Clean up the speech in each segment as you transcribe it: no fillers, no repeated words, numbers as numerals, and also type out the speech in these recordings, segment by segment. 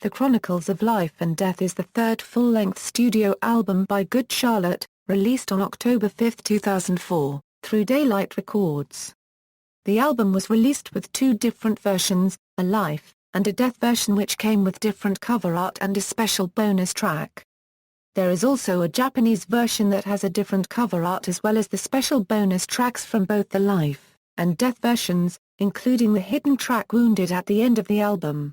The Chronicles of Life and Death is the third full-length studio album by Good Charlotte, released on October 5, 2004, through Daylight Records. The album was released with two different versions, a life and a death version which came with different cover art and a special bonus track. There is also a Japanese version that has a different cover art as well as the special bonus tracks from both the life and death versions, including the hidden track Wounded at the end of the album.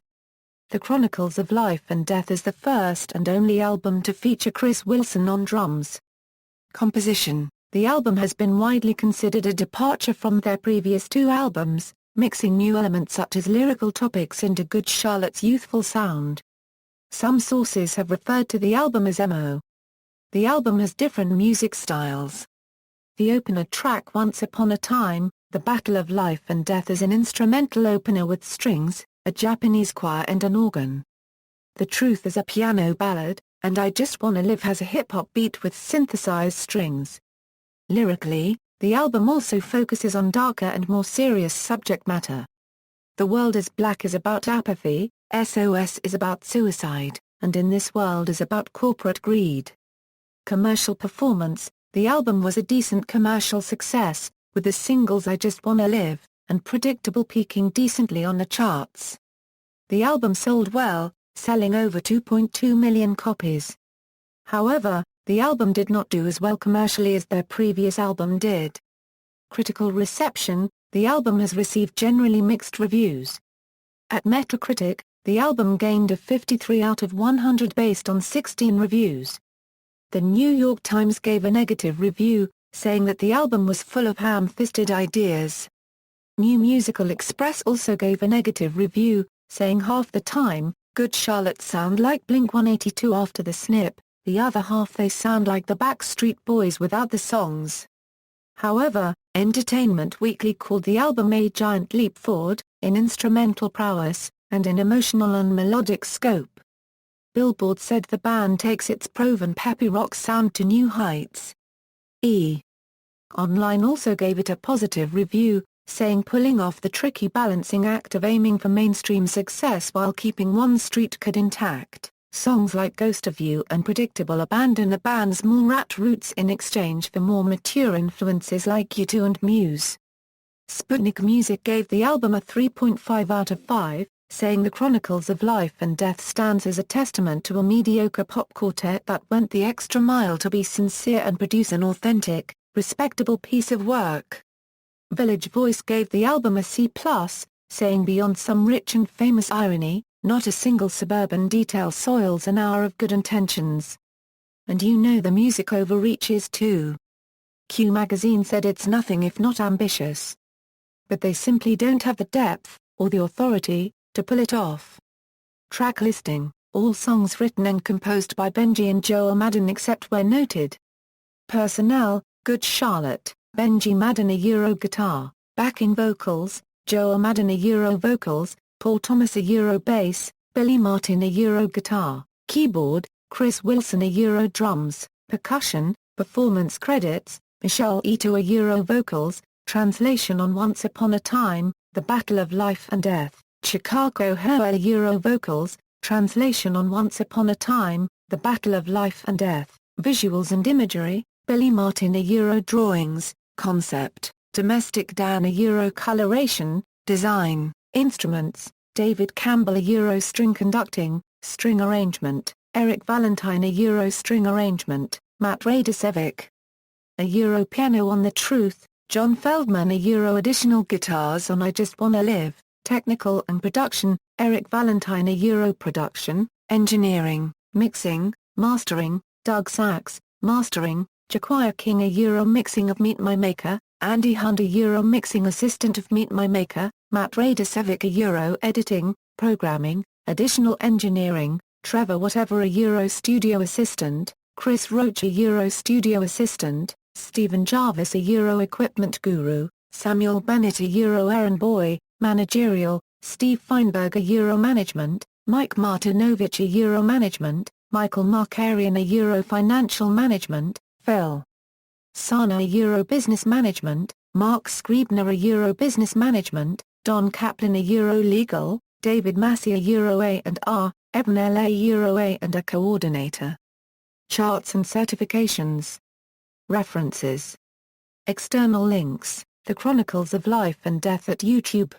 The Chronicles of Life and Death is the first and only album to feature Chris Wilson on drums. Composition: the album has been widely considered a departure from their previous two albums, mixing new elements such as lyrical topics into Good Charlotte's youthful sound. Some sources have referred to the album as emo. The album has different music styles. The opener track Once Upon a Time, The Battle of Life and Death is an instrumental opener with strings, a Japanese choir and an organ. The Truth is a piano ballad, and I Just Wanna Live has a hip-hop beat with synthesized strings. Lyrically, the album also focuses on darker and more serious subject matter. The World is Black is about apathy, SOS is about suicide, and In This World is about corporate greed. Commercial performance: the album was a decent commercial success, with the singles I Just Wanna Live and Predictable peaking decently on the charts. The album sold well, selling over 2.2 million copies. However, the album did not do as well commercially as their previous album did. Critical reception: the album has received generally mixed reviews. At Metacritic, the album gained a 53 out of 100 based on 16 reviews. The New York Times gave a negative review, saying that the album was full of ham-fisted ideas. New Musical Express also gave a negative review, saying half the time, Good Charlotte sound like Blink-182 after the snip, the other half they sound like the Backstreet Boys without the songs. However, Entertainment Weekly called the album a giant leap forward, in instrumental prowess, and in emotional and melodic scope. Billboard said the band takes its proven peppy rock sound to new heights. Online also gave it a positive review, saying pulling off the tricky balancing act of aiming for mainstream success while keeping one street cred intact. Songs like Ghost of You and Predictable abandon the band's more rat roots in exchange for more mature influences like U2 and Muse. Sputnik Music gave the album a 3.5 out of 5, saying The Chronicles of Life and Death stands as a testament to a mediocre pop quartet that went the extra mile to be sincere and produce an authentic, respectable piece of work. Village Voice gave the album a C+, saying beyond some rich and famous irony, not a single suburban detail soils an hour of good intentions. And you know the music overreaches too. Q Magazine said it's nothing if not ambitious. But they simply don't have the depth, or the authority, to pull it off. Track listing: all songs written and composed by Benji and Joel Madden except where noted. Personnel: Good Charlotte, Benji Madden Euro guitar, backing vocals, Joel Madden Euro vocals, Paul Thomas Euro bass, Billy Martin Euro guitar, keyboard, Chris Wilson Euro drums, percussion. Performance credits: Michelle Ito Euro vocals, translation on Once Upon a Time, The Battle of Life and Death, Chicago Hoa Euro vocals, translation on Once Upon a Time, The Battle of Life and Death, visuals and imagery, Billy Martin Euro drawings, concept, Domestic Dan Euro coloration, design, instruments, David Campbell Euro string conducting, string arrangement, Eric Valentine Euro string arrangement, Matt Radosevic Euro piano on The Truth, John Feldman Euro additional guitars on I Just Wanna Live, technical and production, Eric Valentine Euro production, engineering, mixing, mastering, Doug Sachs, mastering, Jaquia King Euro mixing of Meet My Maker, Andy Hunt Euro mixing assistant of Meet My Maker, Matt Radosevic Euro editing, programming, additional engineering, Trevor Whatever Euro studio assistant, Chris Roach Euro studio assistant, Stephen Jarvis Euro equipment guru, Samuel Bennett Euro errand boy, managerial, Steve Feinberg Euro management, Mike Martinovich Euro management, Michael Markarian Euro financial management, Phil Sana Euro business management, Mark Scribner Euro business management, Don Kaplan Euro legal, David Massey Euro A&R, Eben LA and a coordinator. Charts and certifications. References. External links, The Chronicles of Life and Death at YouTube.